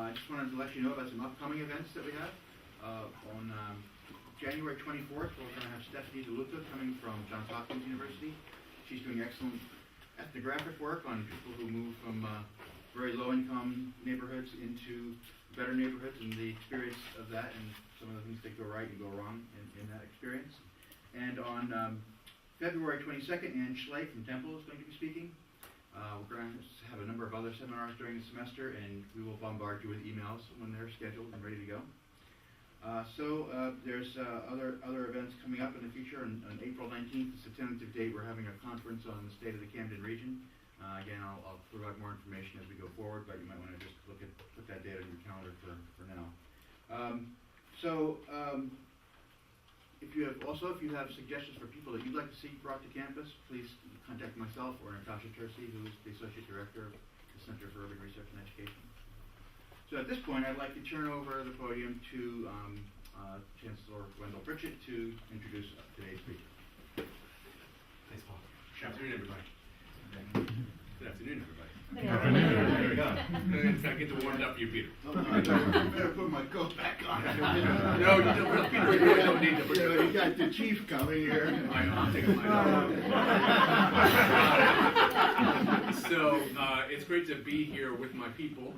I just wanted to let you know about some upcoming events that we have. On January 24th, we're going to have Stephanie DeLuca coming from Johns Hopkins University. She's doing excellent ethnographic work on people who move from very low-income neighborhoods into better neighborhoods and the experience of that and some of the things that go right and go wrong in that experience. And on February 22nd, Ann Schley from Temple is going to be speaking. We're going to have a number of other seminars during the semester, and we will bombard you with emails when they're scheduled and ready to go. There's other events coming up in the future. On April 19th, it's a tentative date. We're having a conference on the state of the Camden region. Again, I'll provide more information as we go forward, but you might want to just put that date on your calendar for now. If you have suggestions for people that you'd like to see brought to campus, please contact myself or Natasha Tercy, who is the Associate Director of the Center for Urban Research and Education. So at this point, I'd like to turn over the podium to Chancellor Wendell Pritchett to introduce today's speaker. Thanks, Paul. Good afternoon, everybody. Good afternoon, everybody. There we go. In fact, get to warm up you, Peter. I better put my coat back on. No, you don't, Peter. You don't need to put your You got the chief coming here. I'll take mine off. So, it's great to be here with my people,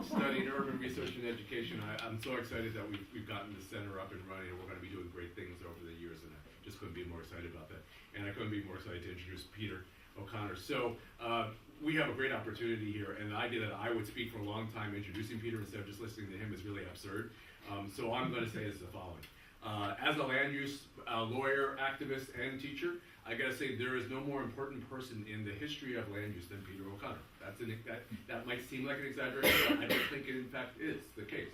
studying urban research and education. I'm so excited that we've gotten the center up and running, and we're going to be doing great things over the years, and I just couldn't be more excited about that. And I couldn't be more excited to introduce Peter O'Connor. So, we have a great opportunity here, and the idea that I would speak for a long time introducing Peter instead of just listening to him is really absurd. So all I'm going to say is the following. As a land use lawyer, activist, and teacher, I got to say there is no more important person in the history of land use than Peter O'Connor. That might seem like an exaggeration, but I don't think it in fact is the case.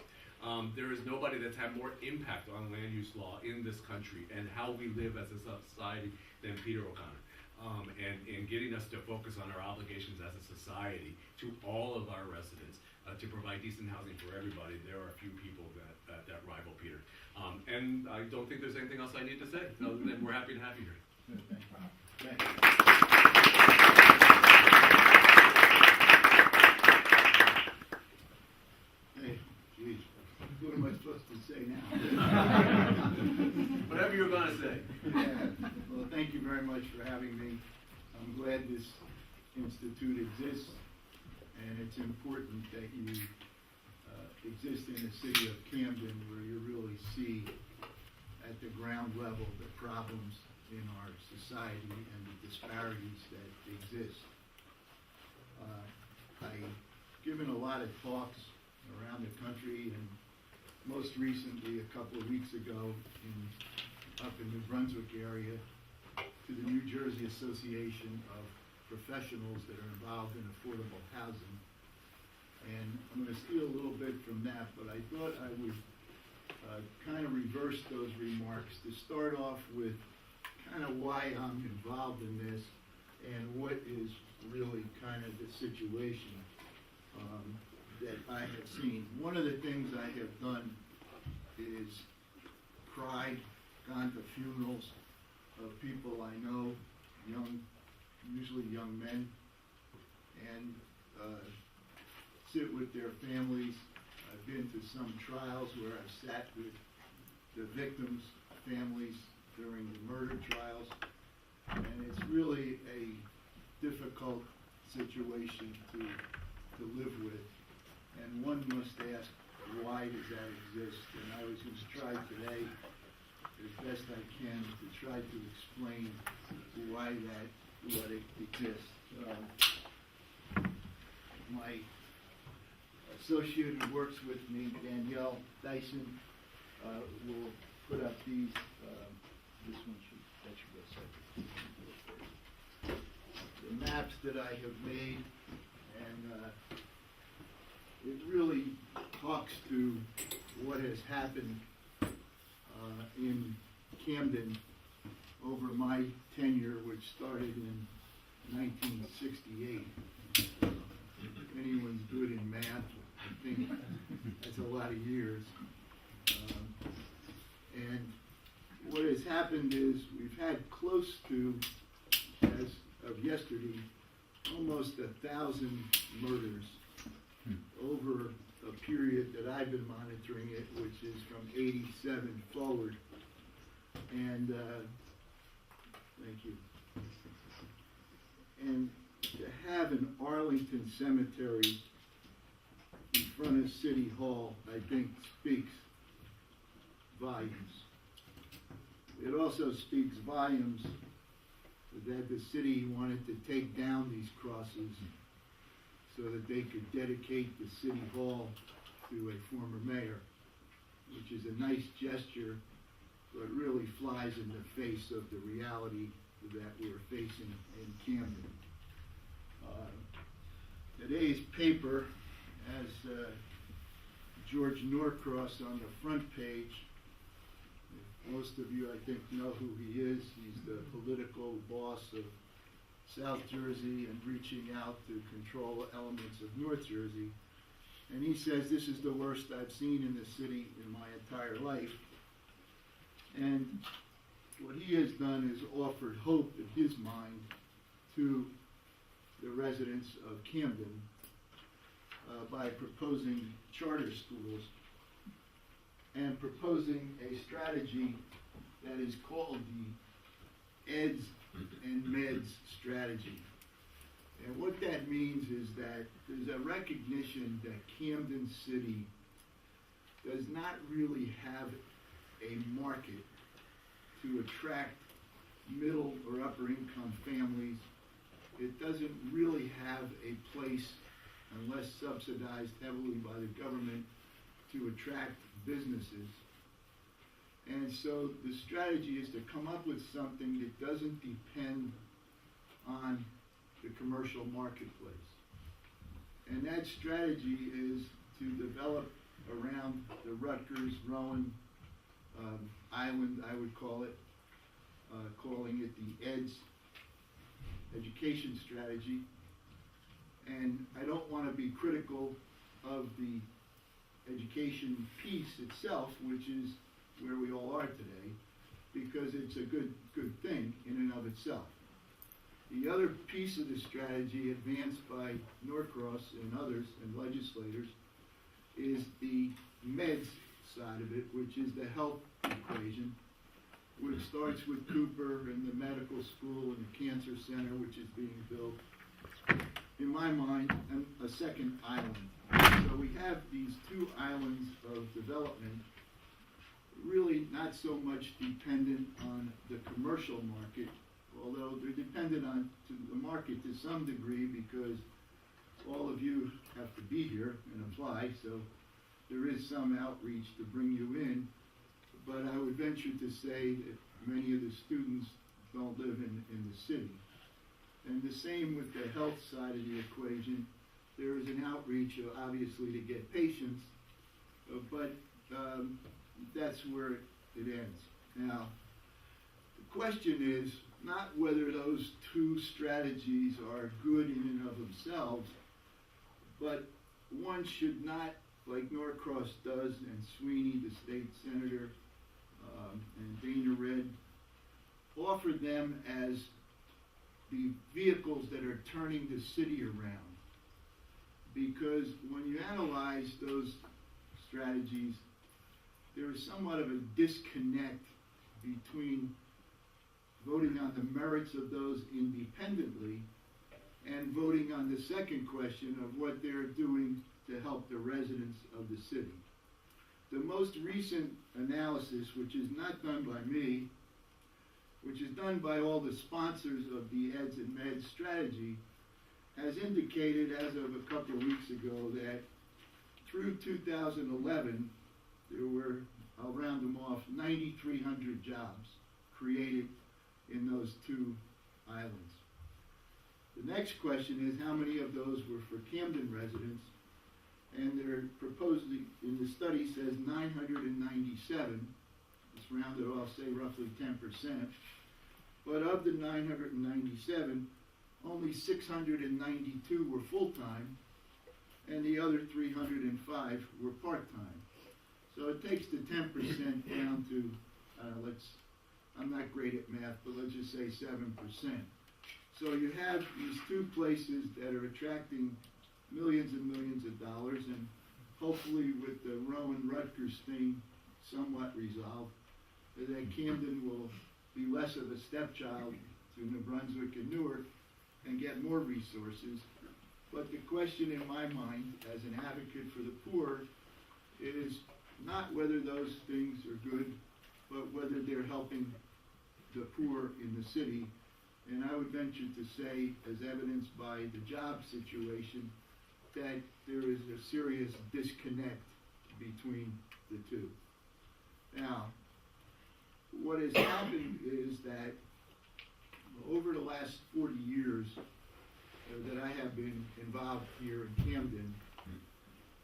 There is nobody that's had more impact on land use law in this country and how we live as a society than Peter O'Connor. And getting us to focus on our obligations as a society to all of our residents to provide decent housing for everybody. There are a few people that rival Peter. And I don't think there's anything else I need to say other than we're happy to have you here. Hey, geez, what am I supposed to say now? Whatever you're going to say. Yeah. Well, thank you very much for having me. I'm glad this institute exists, and it's important that you exist in the city of Camden, where you really see at the ground level the problems in our society and the disparities that exist. I've given a lot of talks around the country, and most recently, a couple of weeks ago, up in New Brunswick area, to the New Jersey Association of Professionals that are involved in affordable housing. And I'm going to steal a little bit from that, but I thought I would kind of reverse those remarks to start off with kind of why I'm involved in this and what is really kind of the situation that I have seen. One of the things I have done is cried, gone to funerals of people I know, usually young men, and sit with their families. I've been to some trials where I've sat with the victims' families during the murder trials, and it's really a difficult situation to live with. And one must ask, why does that exist? And I was going to try today, as best I can, to try to explain why what it exists. My associate who works with me, Danielle Dyson, will put up these. This one should go second. The maps that I have made, and it really talks to what has happened in Camden over my tenure, which started in 1968. If anyone's good in math, I think that's a lot of years. And what has happened is we've had close to, as of yesterday, almost 1,000 murders over I've been monitoring it, which is from 87 forward. And, thank you. And to have an Arlington cemetery in front of City Hall, I think speaks volumes. It also speaks volumes that the city wanted to take down these crosses so that they could dedicate the City Hall to a former mayor, which is a nice gesture, but really flies in the face of the reality that we're facing in Camden. Today's paper has George Norcross on the front page. Most of you, I think, know who he is. He's the political boss of South Jersey and reaching out to control elements of North Jersey. And he says, this is the worst I've seen in the city in my entire life. And what he has done is offered hope in his mind to the residents of Camden by proposing charter schools and proposing a strategy that is called the EDS and MEDS strategy. And what that means is that there's a recognition that Camden City does not really have a market to attract middle or upper income families. It doesn't really have a place, unless subsidized heavily by the government, to attract businesses. And so the strategy is to come up with something that doesn't depend on the commercial marketplace. And that strategy is to develop around the Rutgers, Rowan Island, I would call it, calling it the EDS education strategy. And I don't want to be critical of the education piece itself, which is where we all are today, because it's a good thing in and of itself. The other piece of the strategy advanced by Norcross and others and legislators is the MEDS side of it, which is the health equation, which starts with Cooper and the medical school and the cancer center, which is being built. In my mind, a second island. So we have these two islands of development, really not so much dependent on the commercial market, although they're dependent on the market to some degree because all of you have to be here and apply, so there is some outreach to bring you in. But I would venture to say that many of the students don't live in the city. And the same with the health side of the equation. There is an outreach, obviously, to get patients, but that's where it ends. Now, the question is not whether those two strategies are good in and of themselves, but one should not, like Norcross does, and Sweeney, the state senator, and Dana Red, offer them as the vehicles that are turning the city around. Because when you analyze those strategies, there is somewhat of a disconnect between voting on the merits of those independently and voting on the second question of what they're doing to help the residents of the city. The most recent analysis, which is not done by me, which is done by all the sponsors of the EDS and MEDS strategy, has indicated as of a couple of weeks ago that through 2011, there were, I'll round them off, 9,300 jobs created in those two islands. The next question is how many of those were for Camden residents, and they're proposing, in the study says 997, it's rounded off, say roughly 10%, but of the 997, only 692 were full-time, and the other 305 were part-time. So it takes the 10% down to, I'm not great at math, but let's just say 7%. So you have these two places that are attracting millions and millions of dollars, and hopefully with the Rowan Rutgers thing somewhat resolved, that Camden will be less of a stepchild to New Brunswick and Newark and get more resources. But the question in my mind, as an advocate for the poor, is not whether those things are good, but whether they're helping the poor in the city. And I would venture to say, as evidenced by the job situation, that there is a serious disconnect between the two. Now, what has happened is that over the last 40 years that I have been involved here in Camden,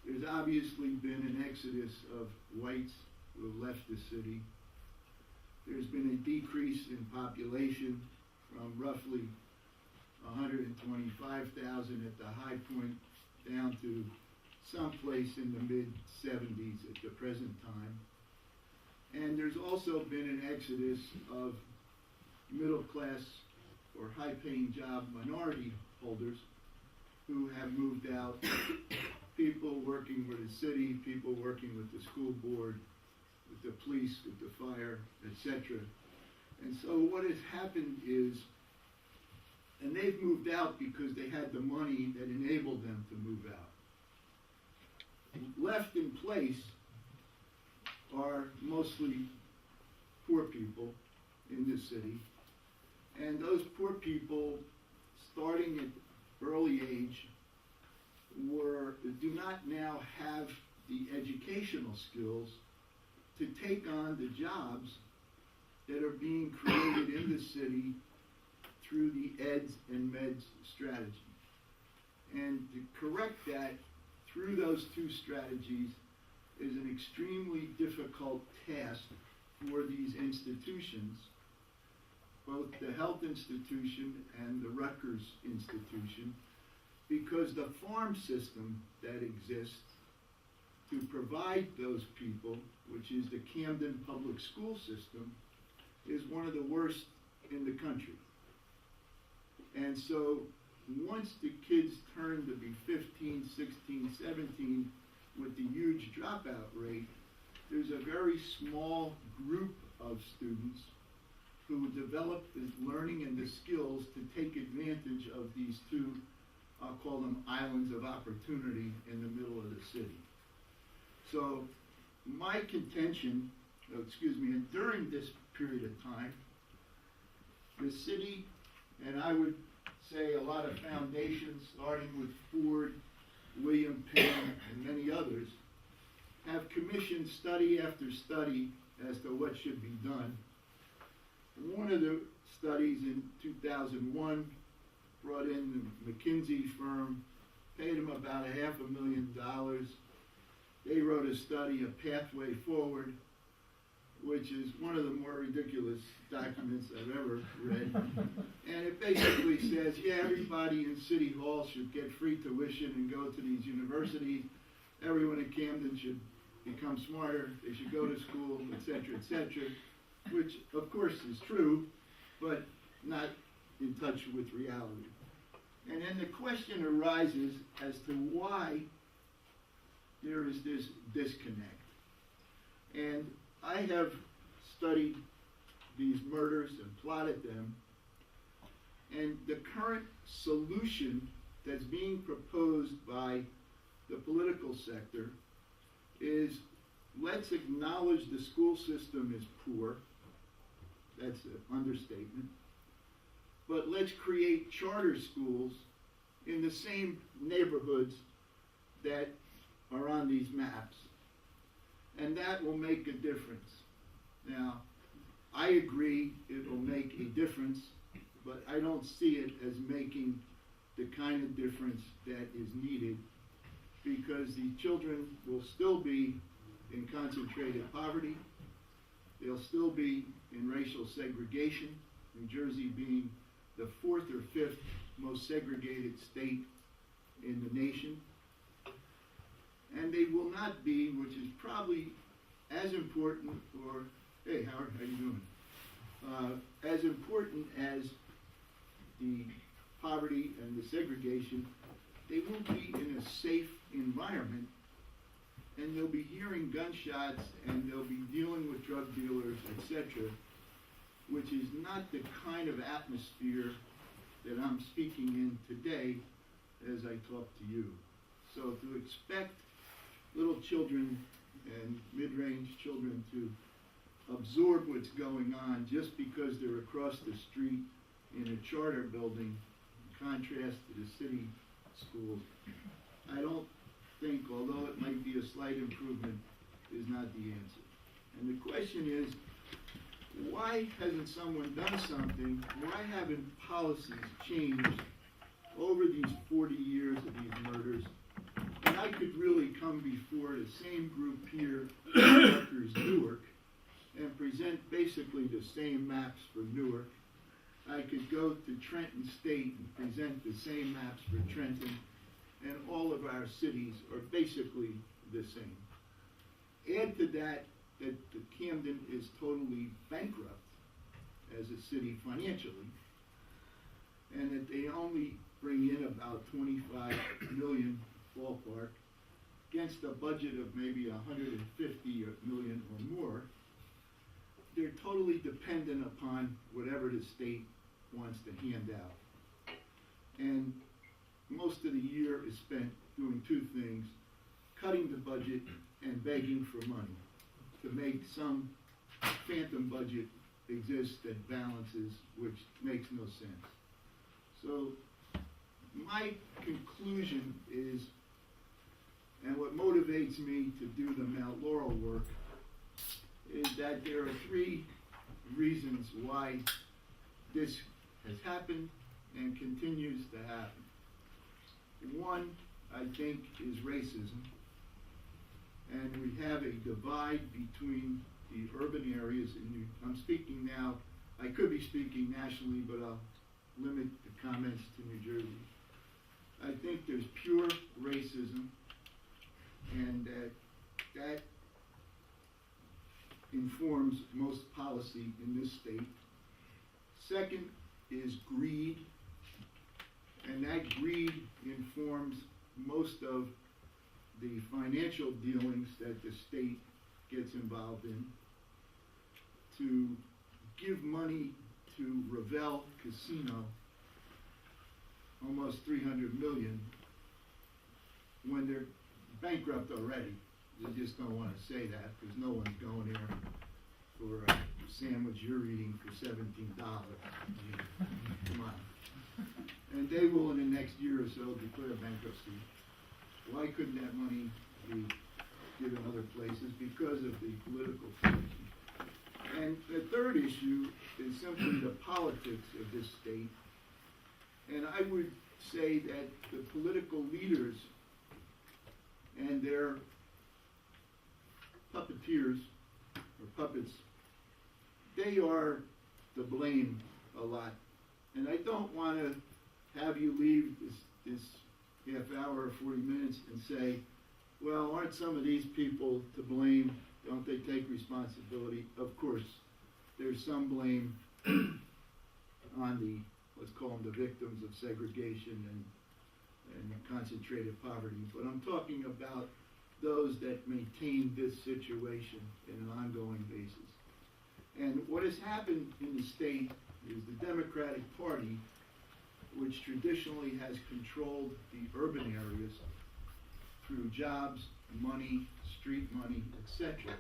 there's obviously been an exodus of whites who have left the city. There's been a decrease in population from roughly 125,000 at the high point down to someplace in the mid-70s at the present time. And there's also been an exodus of middle-class or high-paying job minority holders who have moved out, people working with the city, people working with the school board, with the police, with the fire, etc. And so what has happened is, and they've moved out because they had the money that enabled them to move out. Left in place are mostly poor people in the city. And those poor people, starting at early age, do not now have the educational skills to take on the jobs that are being created in the city through the EDS and MEDS strategy. And to correct that through those two strategies is an extremely difficult task for these institutions, both the health institution and the Rutgers institution, because the farm system that exists to provide those people, which is the Camden Public School System, is one of the worst in the country. And so once the kids turn to be 15, 16, 17, with the huge dropout rate, there's a very small group of students who develop the learning and the skills to take advantage of these two, I'll call them islands of opportunity in the middle of the city. So my contention, and during this period of time, the city, and I would say a lot of foundations, starting with Ford, William Penn, and many others, have commissioned study after study as to what should be done. One of the studies in 2001 brought in the McKinsey firm, paid them about $500,000. They wrote a study, A Pathway Forward, which is one of the more ridiculous documents I've ever read. And it basically says, yeah, everybody in City Hall should get free tuition and go to these universities. Everyone in Camden should become smarter. They should go to school, et cetera, which of course is true, but not in touch with reality. And then the question arises as to why there is this disconnect. And I have studied these murders and plotted them, and the current solution that's being proposed by the political sector is, let's acknowledge the school system is poor. That's an understatement. But let's create charter schools in the same neighborhoods that are on these maps. And that will make a difference. Now, I agree it will make a difference, but I don't see it as making the kind of difference that is needed, because the children will still be in concentrated poverty. They'll still be in racial segregation, New Jersey being the 4th or 5th most segregated state in the nation. And they will not be, which is probably as important, or, hey Howard, how you doing? As important as the poverty and the segregation, they won't be in a safe environment and they'll be hearing gunshots, and they'll be dealing with drug dealers, etc., which is not the kind of atmosphere that I'm speaking in today as I talk to you. So to expect little children and mid-range children to absorb what's going on just because they're across the street in a charter building, in contrast to the city schools, I don't think, although it might be a slight improvement, is not the answer. And the question is, why hasn't someone done something? Why haven't policies changed over these 40 years of these murders? And I could really come before the same group here in Rutgers, Newark, and present basically the same maps for Newark. I could go to Trenton State and present the same maps for Trenton, and all of our cities are basically the same. Add to that that Camden is totally bankrupt as a city financially, and that they only bring in about 25 million ballpark against a budget of maybe 150 million or more. They're totally dependent upon whatever the state wants to hand out. And most of the year is spent doing two things: cutting the budget and begging for money to make some phantom budget exist that balances, which makes no sense. So my conclusion is, and what motivates me to do the Mount Laurel work, is that there are three reasons why this has happened and continues to happen. One, I think, is racism. And we have a divide between the urban areas, and I'm speaking now, I could be speaking nationally, but I'll limit the comments to New Jersey. I think there's pure racism, and that informs most policy in this state. Second is greed, and that greed informs most of the financial dealings that the state gets involved in. To give money to Ravel Casino, almost 300 million, when they're bankrupt already. They just don't want to say that because no one's going there for a sandwich you're eating for $17. Come on. And they will, in the next year or so, declare bankruptcy. Why couldn't that money be given other places? Because of the political situation. And the third issue is simply the politics of this state. And I would say that the political leaders and their puppeteers, or puppets, they are to blame a lot. And I don't want to have you leave this half hour or 40 minutes and say, well, aren't some of these people to blame? Don't they take responsibility? Of course, there's some blame on the, let's call them the victims of segregation and concentrated poverty. But I'm talking about those that maintain this situation in an ongoing basis. And what has happened in the state is the Democratic Party, which traditionally has controlled the urban areas through jobs, money, street money, etc.,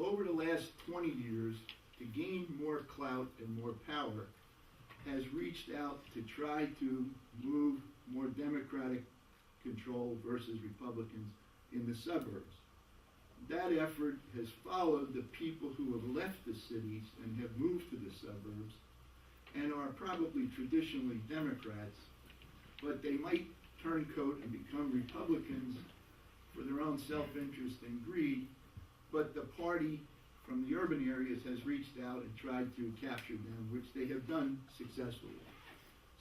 over the last 20 years, to gain more clout and more power, has reached out to try to move more Democratic control versus Republicans in the suburbs. That effort has followed the people who have left the cities and have moved to the suburbs and are probably traditionally Democrats, but they might turncoat and become Republicans for their own self-interest and greed, but the party from the urban areas has reached out and tried to capture them, which they have done successfully.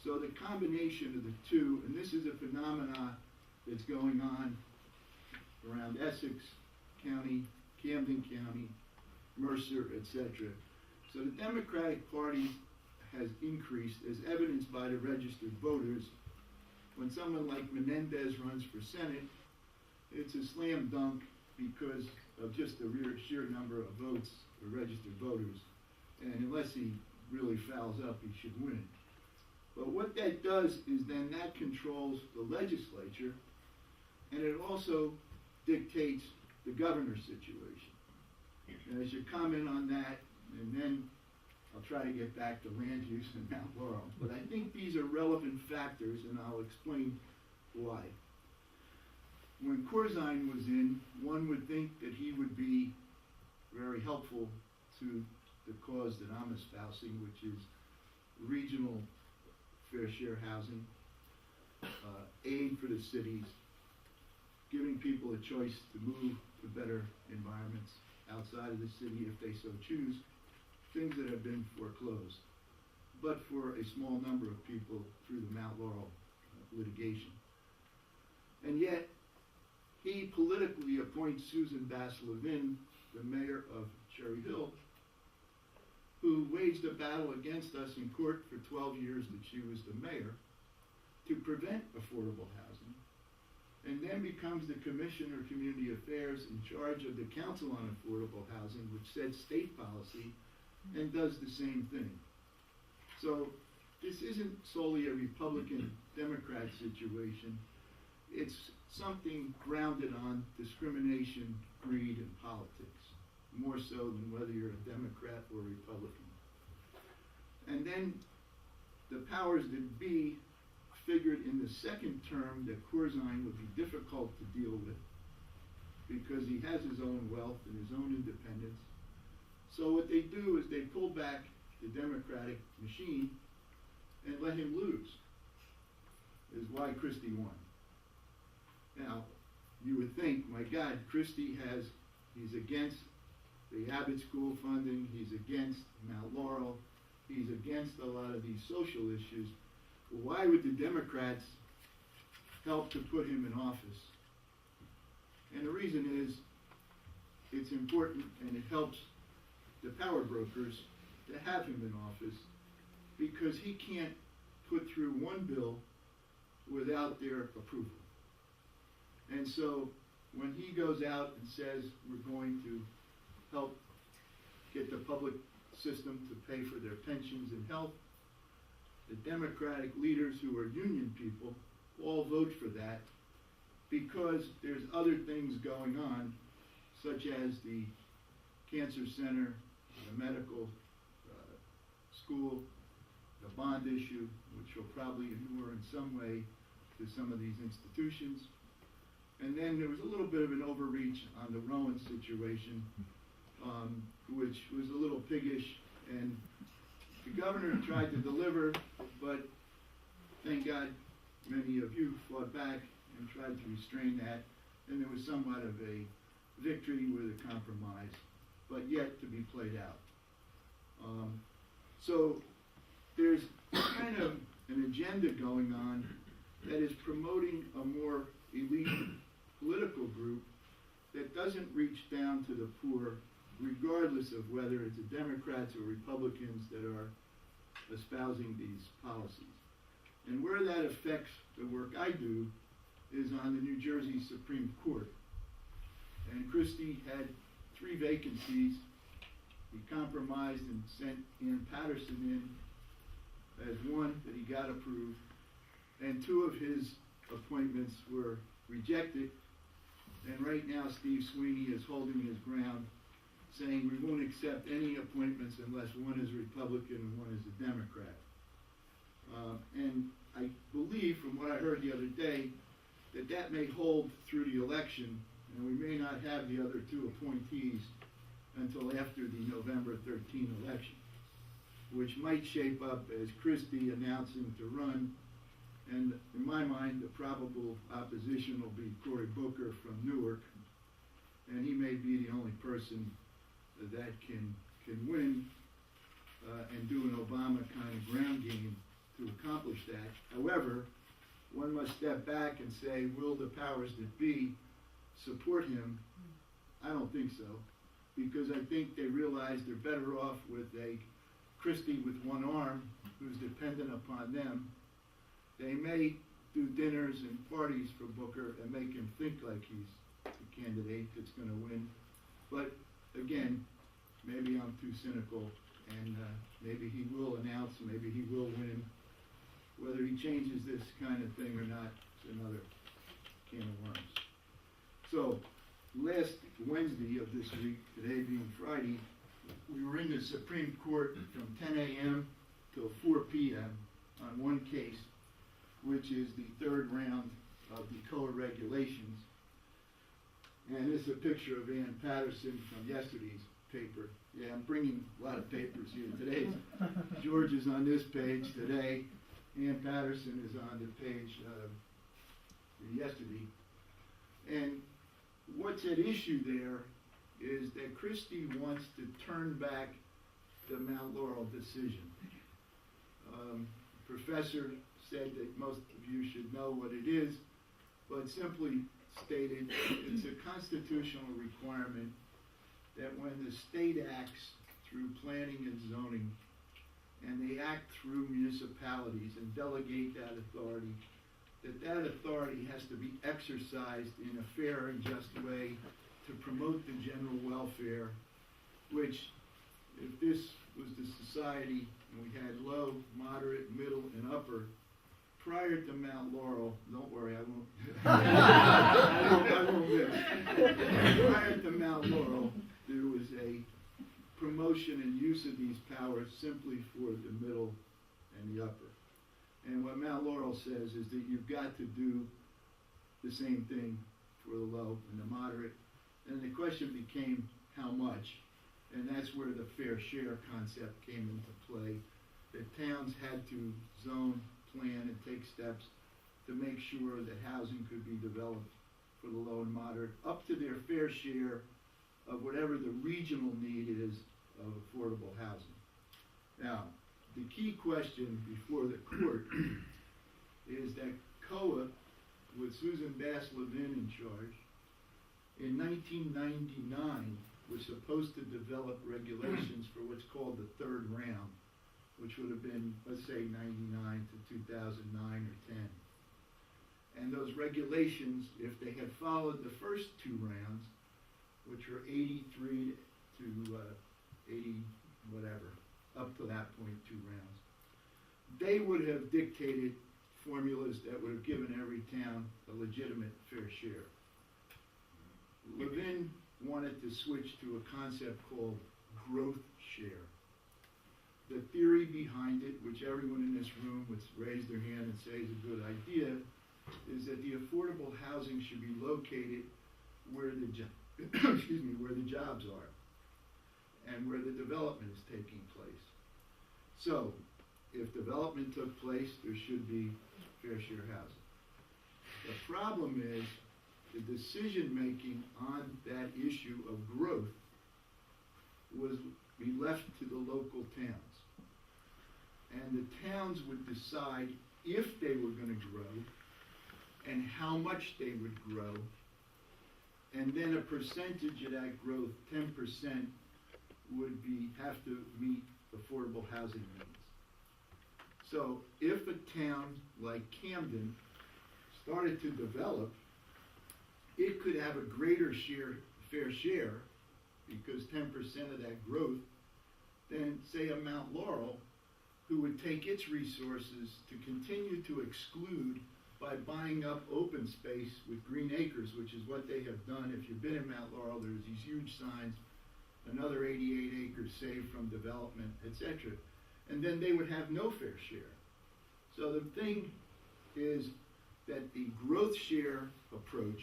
So the combination of the two, and this is a phenomena that's going on around Essex County, Camden County, Mercer, etc. So the Democratic Party has increased, as evidenced by the registered voters. When someone like Menendez runs for Senate, it's a slam dunk because of just the sheer number of votes, or registered voters, and unless he really fouls up, he should win it. But what that does is then that controls the legislature, and it also dictates the governor's situation. And I should comment on that, and then I'll try to get back to land use in Mount Laurel. But I think these are relevant factors, and I'll explain why. When Corzine was in, one would think that he would be very helpful to the cause that I'm espousing, which is regional fair share housing, aid for the cities, giving people a choice to move to better environments outside of the city if they so choose, things that have been foreclosed, but for a small number of people through the Mount Laurel litigation. And yet, he politically appoints Susan Bass-Levin, the mayor of Cherry Hill, who waged a battle against us in court for 12 years that she was the mayor to prevent affordable housing, and then becomes the Commissioner of Community Affairs in charge of the Council on Affordable Housing, which sets state policy and does the same thing. So this isn't solely a Republican-Democrat situation. It's something grounded on discrimination, greed, and politics, more so than whether you're a Democrat or a Republican. And then the powers that be figured in the second term that Corzine would be difficult to deal with because he has his own wealth and his own independence. So what they do is they pull back the Democratic machine and let him lose, is why Christie won. Now, you would think, my God, Christie he's against the Abbott School funding, he's against Mount Laurel, he's against a lot of these social issues. Well, why would the Democrats help to put him in office? And the reason is, it's important and it helps the power brokers to have him in office because he can't put through one bill without their approval. And so when he goes out and says we're going to help get the public system to pay for their pensions and health, the Democratic leaders who are union people all vote for that because there's other things going on, such as the cancer center, the medical school, the bond issue, which will probably inure in some way to some of these institutions. And then there was a little bit of an overreach on the Rowan situation, which was a little piggish, and the governor tried to deliver, but thank God many of you fought back and tried to restrain that, and there was somewhat of a victory with a compromise, but yet to be played out. So there's kind of an agenda going on that is promoting a more elite political group that doesn't reach down to the poor, regardless of whether it's the Democrats or Republicans that are espousing these policies. And where that affects the work I do is on the New Jersey Supreme Court. And Christie had 3 vacancies. He compromised and sent Ann Patterson in as one that he got approved, and 2 of his appointments were rejected. And right now Steve Sweeney is holding his ground, saying we won't accept any appointments unless one is Republican and one is a Democrat. And I believe, from what I heard the other day, that may hold through the election, and we may not have the other 2 appointees until after the November 13 election, which might shape up as Christie announcing to run. And in my mind, the probable opposition will be Cory Booker from Newark, and he may be the only person that can win and do an Obama kind of ground game to accomplish that. However, one must step back and say, will the powers that be support him? I don't think so, because I think they realize they're better off with a Christie with one arm who's dependent upon them. They may do dinners and parties for Booker and make him think like he's the candidate that's going to win. But again, maybe I'm too cynical, and maybe he will announce, maybe he will win. Whether he changes this kind of thing or not is another can of worms. So, last Wednesday of this week, today being Friday, we were in the Supreme Court from 10 a.m. till 4 p.m. on one case, which is the third round of the COA regulations. And this is a picture of Ann Patterson from yesterday's paper. Yeah, I'm bringing a lot of papers here today. George is on this page today. Ann Patterson is on the page yesterday. And what's at issue there is that Christie wants to turn back the Mount Laurel decision. Professor said that most of you should know what it is, but simply stated, it's a constitutional requirement that when the state acts through planning and zoning, and they act through municipalities and delegate that authority, that authority has to be exercised in a fair and just way to promote the general welfare, which, if this was the society and we had low, moderate, middle, and upper, prior to Mount Laurel, don't worry, I won't, I won't miss. Prior to Mount Laurel, there was a promotion and use of these powers simply for the middle and the upper. And what Mount Laurel says is that you've got to do the same thing for the low and the moderate. And the question became how much, and that's where the fair share concept came into play. That towns had to zone, plan, and take steps to make sure that housing could be developed for the low and moderate, up to their fair share of whatever the regional need is of affordable housing. Now, the key question before the court is that COA, with Susan Bass Levin in charge, in 1999 was supposed to develop regulations for what's called the third round, which would have been, let's say, 99 to 2009 or 10. And those regulations, if they had followed the first two rounds, which were 83 to 80 whatever, up to that point, 2 rounds, they would have dictated formulas that would have given every town a legitimate fair share. Levin wanted to switch to a concept called growth share. The theory behind it, which everyone in this room would raise their hand and say is a good idea, is that the affordable housing should be located where the where the jobs are and where the development is taking place. So, if development took place, there should be fair share housing. The problem is the decision making on that issue of growth was be left to the local towns. And the towns would decide if they were going to grow and how much they would grow, and then a percentage of that growth, 10%, would have to meet affordable housing needs. So if a town like Camden started to develop, it could have a greater fair share, because 10% of that growth, than say a Mount Laurel, who would take its resources to continue to exclude by buying up open space with green acres, which is what they have done. If you've been in Mount Laurel, there's these huge signs, another 88 acres saved from development, etc. And then they would have no fair share. So the thing is that the growth share approach,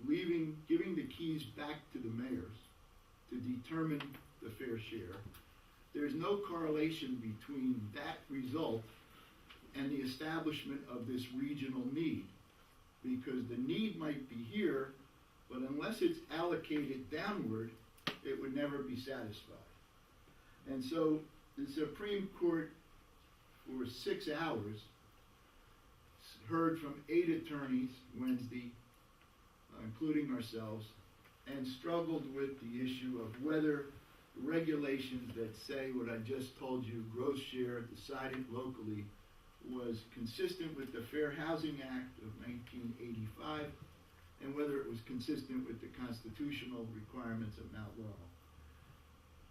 giving the keys back to the mayors to determine the fair share, there's no correlation between that result and the establishment of this regional need, because the need might be here, but unless it's allocated downward, it would never be satisfied. And so the Supreme Court, for 6 hours, heard from 8 attorneys Wednesday, including ourselves, and struggled with the issue of whether regulations that say what I just told you, gross share decided locally, was consistent with the Fair Housing Act of 1985 and whether it was consistent with the constitutional requirements of Mount Laurel.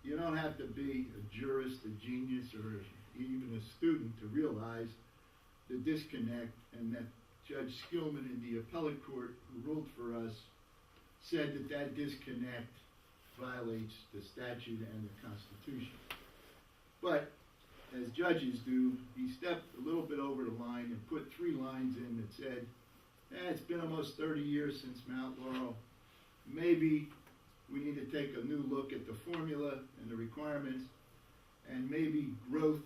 You don't have to be a jurist, a genius, or even a student to realize the disconnect, and that Judge Skillman in the appellate court who ruled for us said that that disconnect violates the statute and the Constitution. But as judges do, he stepped a little bit over the line and put 3 lines in that said, it's been almost 30 years since Mount Laurel. Maybe we need to take a new look at the formula and the requirements, and maybe growth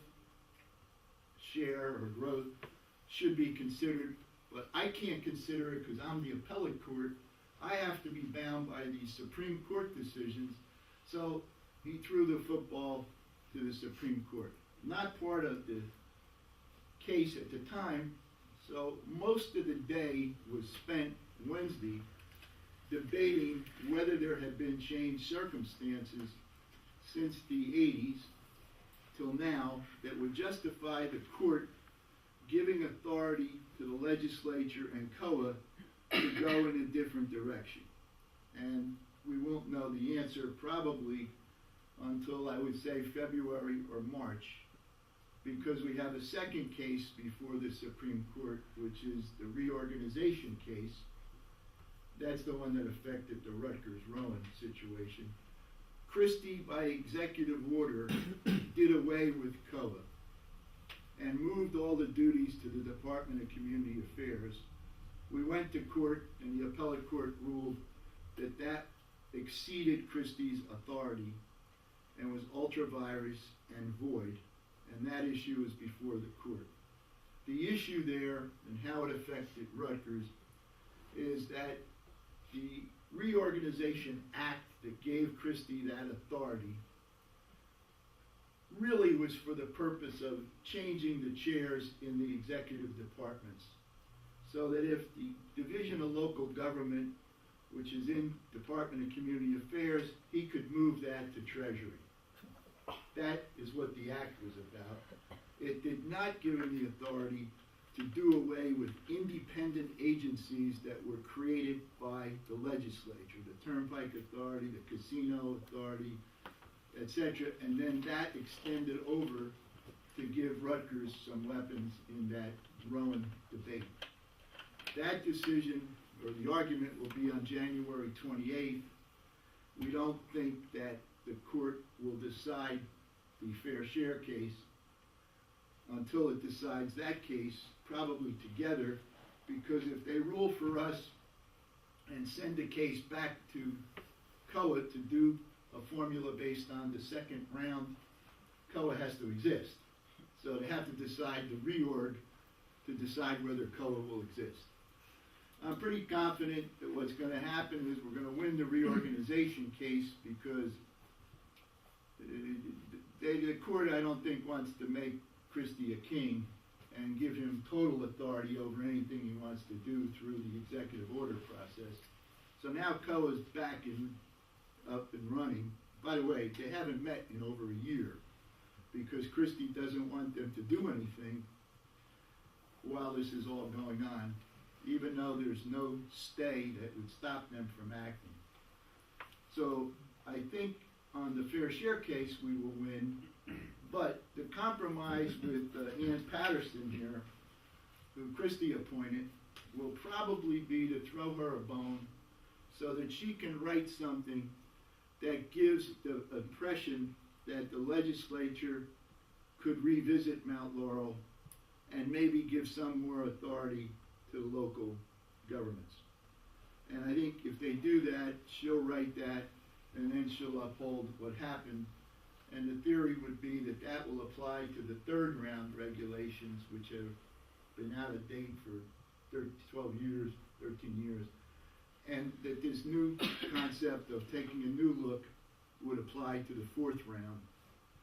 share or growth should be considered, but I can't consider it because I'm the appellate court. I have to be bound by the Supreme Court decisions. So he threw the football to the Supreme Court. Not part of the case at the time, so most of the day was spent Wednesday debating whether there had been changed circumstances since the 80s till now that would justify the court giving authority to the legislature and COA to go in a different direction. And we won't know the answer probably until, I would say, February or March, because we have a second case before the Supreme Court, which is the reorganization case. That's the one that affected the Rutgers-Rowan situation. Christie, by executive order, did away with COA and moved all the duties to the Department of Community Affairs. We went to court, and the appellate court ruled that that exceeded Christie's authority and was ultra-virus and void, and that issue is before the court. The issue there and how it affected Rutgers is that the Reorganization Act that gave Christie that authority really was for the purpose of changing the chairs in the executive departments, so that if the Division of Local Government, which is in Department of Community Affairs, he could move that to Treasury. That is what the act was about. It did not give him the authority to do away with independent agencies that were created by the legislature, the Turnpike Authority, the Casino Authority, etc., and then that extended over to give Rutgers some weapons in that Rowan debate. That decision, or the argument, will be on January 28th. We don't think that the court will decide the fair share case until it decides that case, probably together, because if they rule for us and send the case back to COA to do a formula based on the second round, COA has to exist. So they have to decide the reorg to decide whether COA will exist. I'm pretty confident that what's going to happen is we're going to win the reorganization case, because the court, I don't think, wants to make Christie a king and give him total authority over anything he wants to do through the executive order process. So now COA's back up and running. By the way, they haven't met in over a year because Christie doesn't want them to do anything while this is all going on, even though there's no stay that would stop them from acting. So I think on the fair share case we will win, but the compromise with Ann Patterson here, who Christie appointed, will probably be to throw her a bone so that she can write something that gives the impression that the legislature could revisit Mount Laurel and maybe give some more authority to the local governments. And I think if they do that, she'll write that, and then she'll uphold what happened. And the theory would be that that will apply to the third round regulations, which have been out of date for 12 years, 13 years. And that this new concept of taking a new look would apply to the fourth round.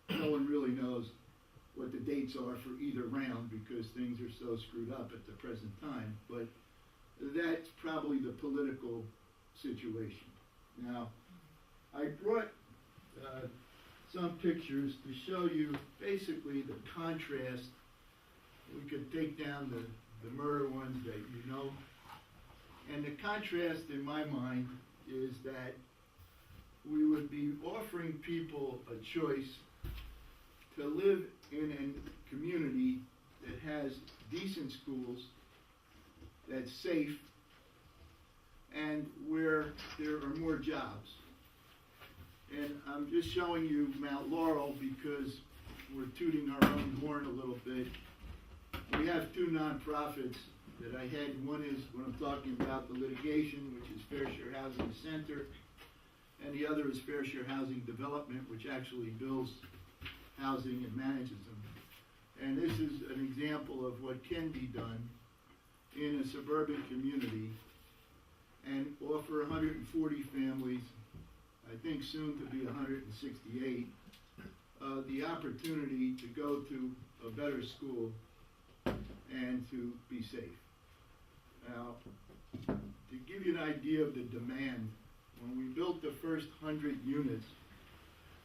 No one really knows what the dates are for either round because things are so screwed up at the present time. But that's probably the political situation. Now, I brought some pictures to show you basically the contrast we could take down the murder ones that you know. And the contrast in my mind is that we would be offering people a choice to live in a community that has decent schools, that's safe, and where there are more jobs. And I'm just showing you Mount Laurel because we're tooting our own horn a little bit. We have two nonprofits that I had. One is when I'm talking about the litigation, which is Fair Share Housing Center, and the other is Fair Share Housing Development, which actually builds housing and manages them. And this is an example of what can be done in a suburban community and offer 140 families, I think soon to be 168, the opportunity to go to a better school and to be safe. Now, to give you an idea of the demand, when we built the first 100 units,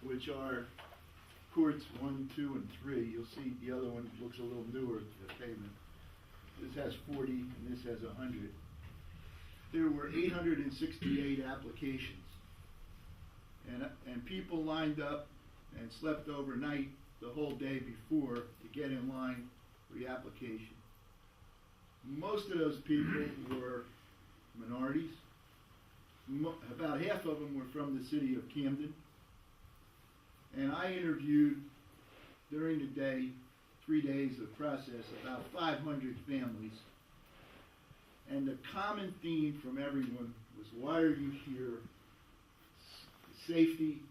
which are courts 1, 2, and 3, you'll see the other one looks a little newer to the pavement. This has 40 and this has 100. There were 868 applications. And people lined up and slept overnight the whole day before to get in line for the application. Most of those people were minorities. About half of them were from the city of Camden. And I interviewed during the day, 3 days of process, about 500 families. And the common theme from everyone was, why are you here? Safety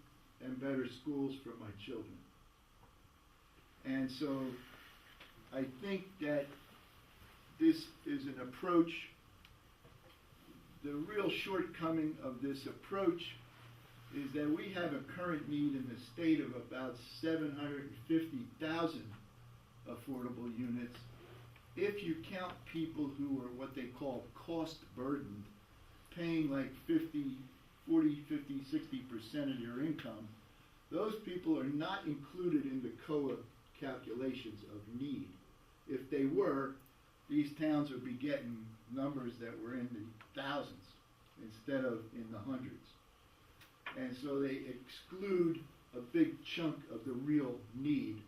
and better schools for my children. And so I think that this is an approach. The real shortcoming of this approach is that we have a current need in the state of about 750,000 affordable units. If you count people who are what they call cost burdened, paying like 40, 50, 60% of your income, those people are not included in the COA calculations of need. If they were, these towns would be getting numbers that were in the thousands instead of in the hundreds. And so they exclude a big chunk of the real need.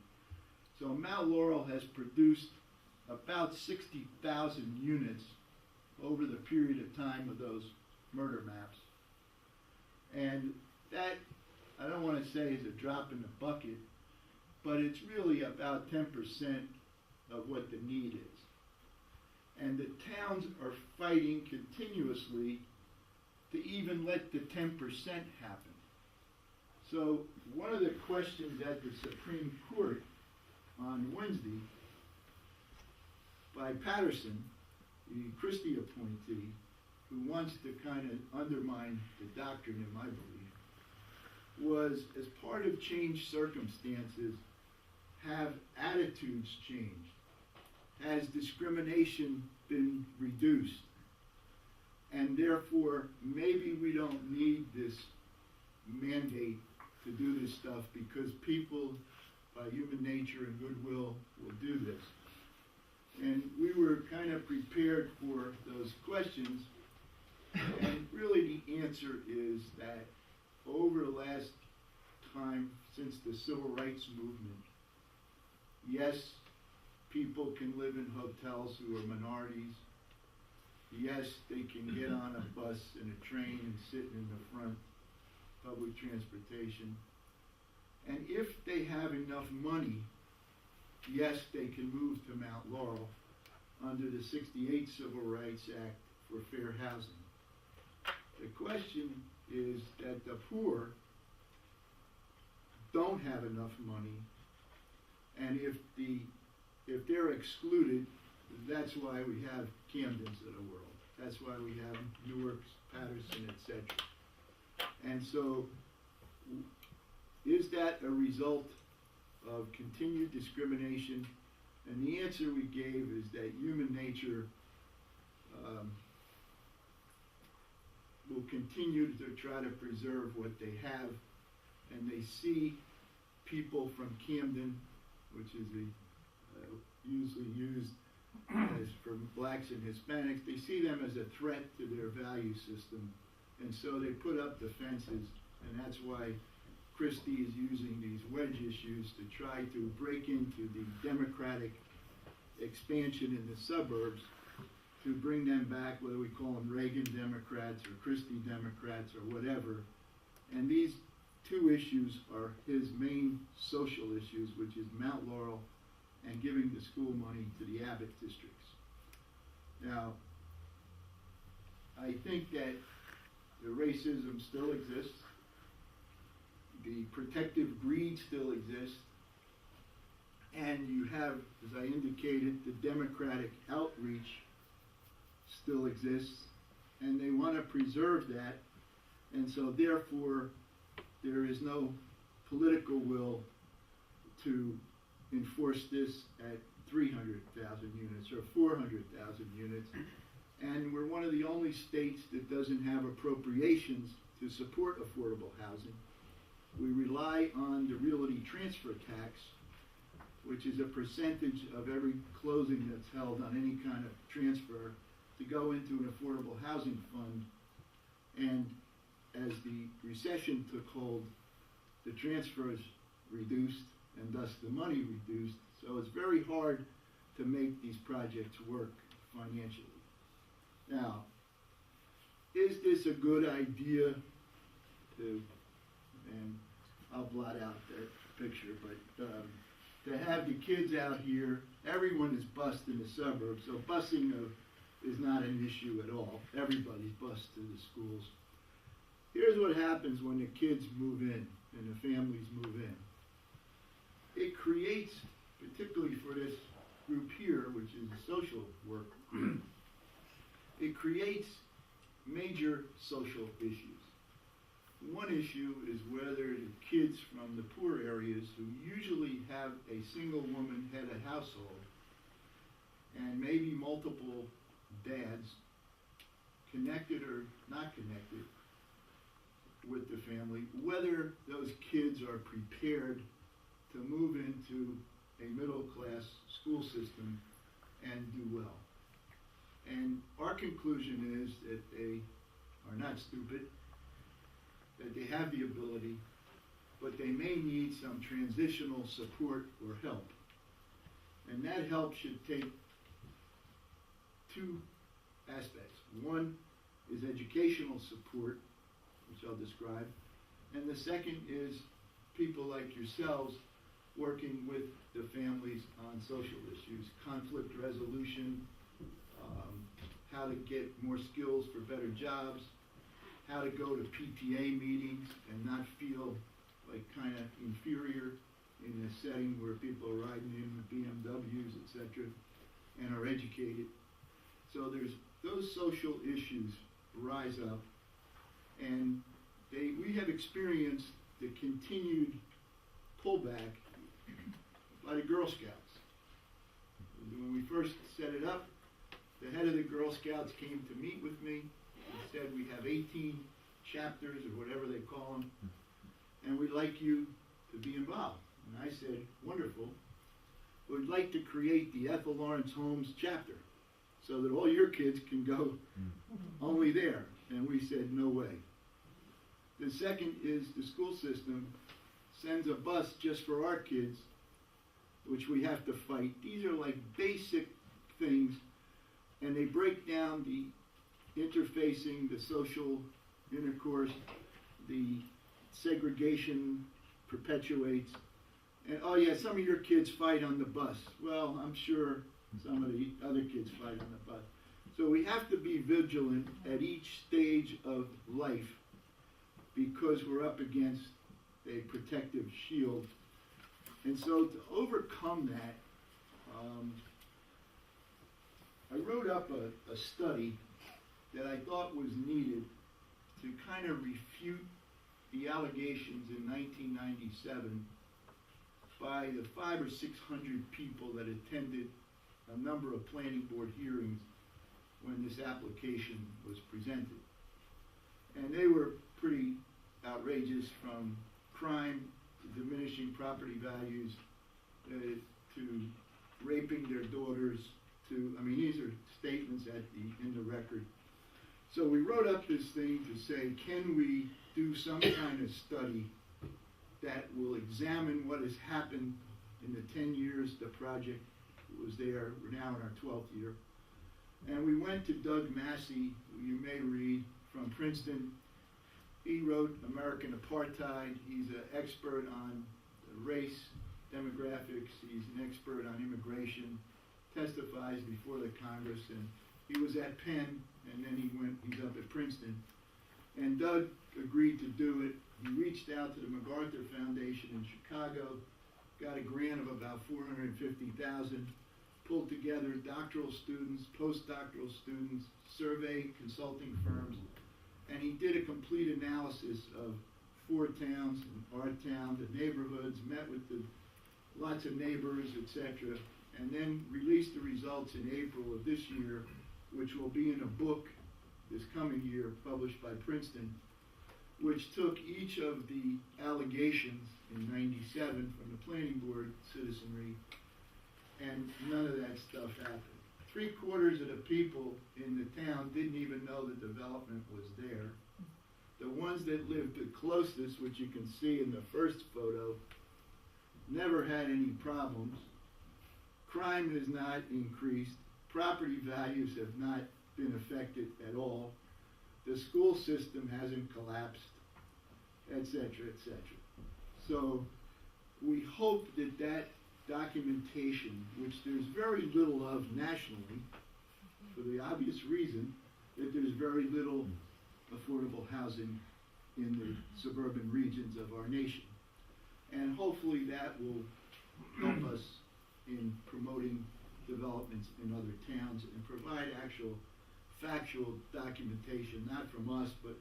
So Mount Laurel has produced about 60,000 units over the period of time of those murder maps. And that, I don't want to say is a drop in the bucket, but it's really about 10% of what the need is. And the towns are fighting continuously to even let the 10% happen. So one of the questions at the Supreme Court on Wednesday by Patterson, the Christie appointee, who wants to kind of undermine the doctrine, in my belief, was, as part of changed circumstances, have attitudes changed? Has discrimination been reduced? And therefore, maybe we don't need this mandate to do this stuff because people, by human nature and goodwill, will do this. And we were kind of prepared for those questions. And really the answer is that over the last time since the Civil Rights Movement, yes, people can live in hotels who are minorities. Yes, they can get on a bus and a train and sit in the front, public transportation. And if they have enough money, yes, they can move to Mount Laurel under the '68 Civil Rights Act for fair housing. The question is that the poor don't have enough money, and if they're excluded, that's why we have Camdens of the world. That's why we have Newark's, Patterson, etc. And so, is that a result of continued discrimination? And the answer we gave is that human nature will continue to try to preserve what they have, and they see people from Camden, which is a usually used as for blacks and Hispanics. They see them as a threat to their value system, and so they put up the fences, and that's why Christie is using these wedge issues to try to break into the Democratic expansion in the suburbs to bring them back, whether we call them Reagan Democrats or Christie Democrats or whatever. And these two issues are his main social issues, which is Mount Laurel and giving the school money to the Abbott districts. Now, I think that the racism still exists. The protective greed still exists. And you have, as I indicated, the Democratic outreach still exists. And they want to preserve that. And so therefore, there is no political will to enforce this at 300,000 units or 400,000 units. And we're one of the only states that doesn't have appropriations to support affordable housing. We rely on the realty transfer tax, which is a percentage of every closing that's held on any kind of transfer, to go into an affordable housing fund. And as the recession took hold, the transfers reduced and thus the money reduced. So it's very hard to make these projects work financially. Now, is this a good idea to, and I'll blot out that picture, but to have the kids out here, everyone is bused in the suburbs, so busing is not an issue at all. Everybody's bused to the schools. Here's what happens when the kids move in and the families move in. It creates, particularly for this group here, which is the social work group, it creates major social issues. One issue is whether the kids from the poor areas, who usually have a single woman head of household and maybe multiple dads, connected or not connected with the family, whether those kids are prepared to move into a middle-class school system and do well. And our conclusion is that they are not stupid, that they have the ability, but they may need some transitional support or help. And that help should take two aspects. One is educational support, which I'll describe, and the second is people like yourselves working with the families on social issues, conflict resolution, how to get more skills for better jobs, how to go to PTA meetings and not feel like kind of inferior in a setting where people are riding in with BMWs, etc., and are educated. So there's those social issues rise up, and we have experienced the continued pullback by the Girl Scouts. When we first set it up, the head of the Girl Scouts came to meet with me and said, we have 18 chapters or whatever they call them, and we'd like you to be involved. And I said, wonderful. We'd like to create the Ethel Lawrence Holmes chapter so that all your kids can go only there. And we said, no way. The second is the school system sends a bus just for our kids, which we have to fight. These are like basic things, and they break down the interfacing, the social intercourse, the segregation perpetuates. And oh yeah, some of your kids fight on the bus. Well, I'm sure some of the other kids fight on the bus. So we have to be vigilant at each stage of life because we're up against a protective shield. And so to overcome that, I wrote up a study that I thought was needed to kind of refute the allegations in 1997 by the 500 or 600 people that attended a number of planning board hearings when this application was presented. And they were pretty outrageous, from crime to diminishing property values to raping their daughters to, I mean, these are statements in the record. So we wrote up this thing to say, can we do some kind of study that will examine what has happened in the 10 years the project was there. We're now in our 12th year. And we went to Doug Massey, who you may read, from Princeton. He wrote American Apartheid. He's an expert on race, demographics. He's an expert on immigration, testifies before the Congress. And he was at Penn, and then he's up at Princeton. And Doug agreed to do it. He reached out to the MacArthur Foundation in Chicago, got a grant of about $450,000, pulled together doctoral students, postdoctoral students, survey consulting firms, and he did a complete analysis of 4 towns, our town, the neighborhoods, met with lots of neighbors, etc., and then released the results in April of this year, which will be in a book this coming year published by Princeton, which took each of the allegations in '97 from the planning board citizenry, and none of that stuff happened. 3/4 of the people in the town didn't even know the development was there. The ones that lived the closest, which you can see in the first photo, never had any problems. Crime has not increased. Property values have not been affected at all. The school system hasn't collapsed, etc., etc. So we hope that documentation, which there's very little of nationally, for the obvious reason that there's very little affordable housing in the suburban regions of our nation. And hopefully that will help us in promoting developments in other towns and provide actual factual documentation, not from us, but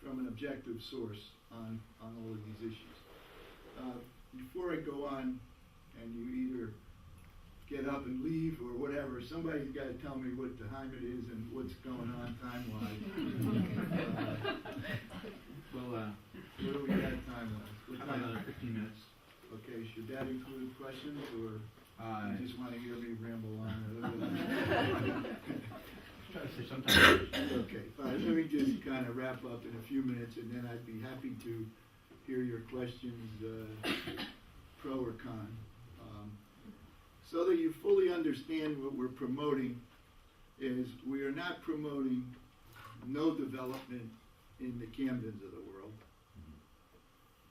from an objective source on all of these issues. Before I go on, and you either get up and leave or whatever, somebody's got to tell me what time it is and what's going on time-wise. Well, What do we got time-wise? What how about time? another 15 minutes? Okay, should that include questions, or you just want to hear me ramble on? Try to say sometimes. Okay, all right, let me just kind of wrap up in a few minutes, and then I'd be happy to hear your questions, pro or con. So that you fully understand what we're promoting is we are not promoting no development in the Camdens of the world.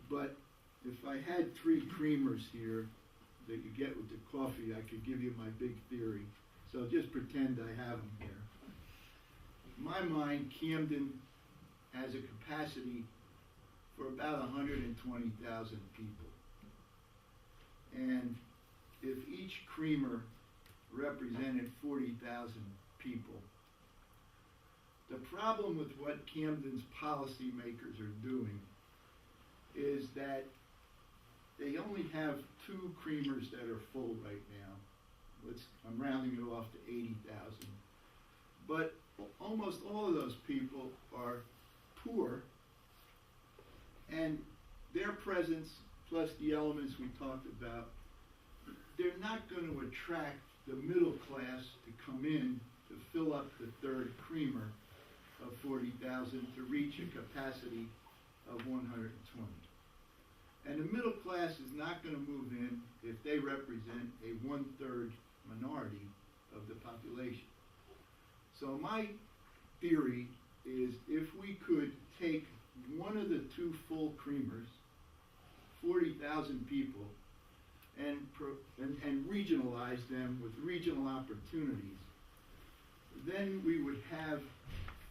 But if I had 3 creamers here that you get with the coffee, I could give you my big theory. So just pretend I have them here. In my mind, Camden has a capacity for about 120,000 people. And if each creamer represented 40,000 people, the problem with what Camden's policymakers are doing is that they only have 2 creamers that are full right now. I'm rounding it off to 80,000. But almost all of those people are poor, and their presence, plus the elements we talked about, they're not going to attract the middle class to come in to fill up the 3rd creamer of 40,000 to reach a capacity of 120. And the middle class is not going to move in if they represent a 1/3 minority of the population. So my theory is if we could take one of the 2 full creamers, 40,000 people, and regionalize them with regional opportunities, then we would have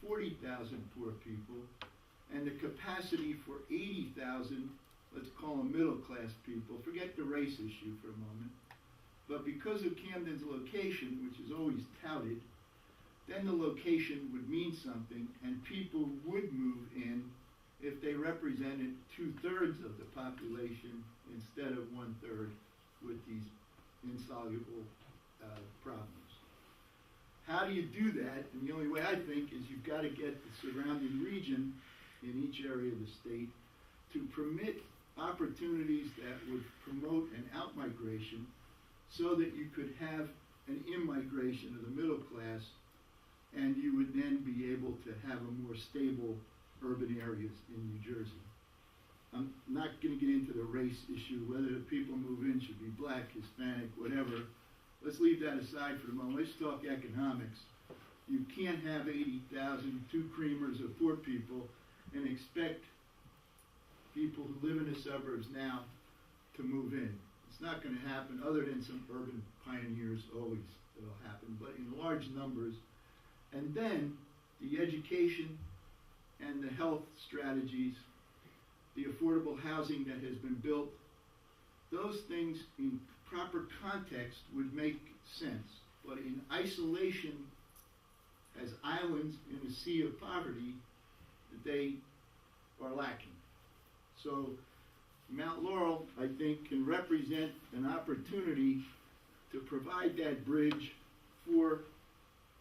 40,000 poor people and the capacity for 80,000, let's call them middle class people. Forget the race issue for a moment. But because of Camden's location, which is always touted, then the location would mean something, and people would move in if they represented 2/3 of the population instead of 1/3 with these insoluble problems. How do you do that? And the only way I think is you've got to get the surrounding region in each area of the state to permit opportunities that would promote an outmigration so that you could have an immigration of the middle class, and you would then be able to have a more stable urban areas in New Jersey. I'm not going to get into the race issue, whether the people move in should be black, Hispanic, whatever. Let's leave that aside for the moment. Let's talk economics. You can't have 80,000, 2 creamers of 4 people, and expect people who live in the suburbs now to move in. It's not going to happen, other than some urban pioneers always it'll happen, but in large numbers. And then the education and the health strategies, the affordable housing that has been built, those things in proper context would make sense. But in isolation, as islands in a sea of poverty, they are lacking. So Mount Laurel, I think, can represent an opportunity to provide that bridge for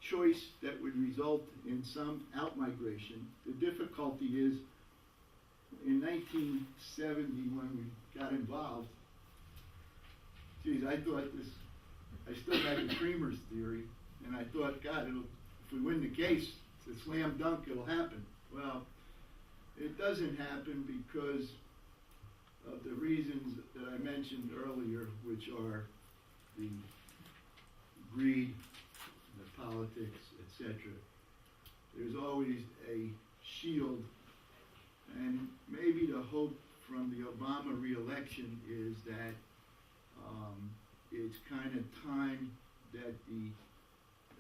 choice that would result in some outmigration. The difficulty is, in 1970, when we got involved, geez, I thought I still had the Creamers theory, and I thought, God, if we win the case, it's a slam dunk, it'll happen. Well, it doesn't happen because of the reasons that I mentioned earlier, which are the greed, the politics, etc. There's always a shield, and maybe the hope from the Obama re-election is that it's kind of time that the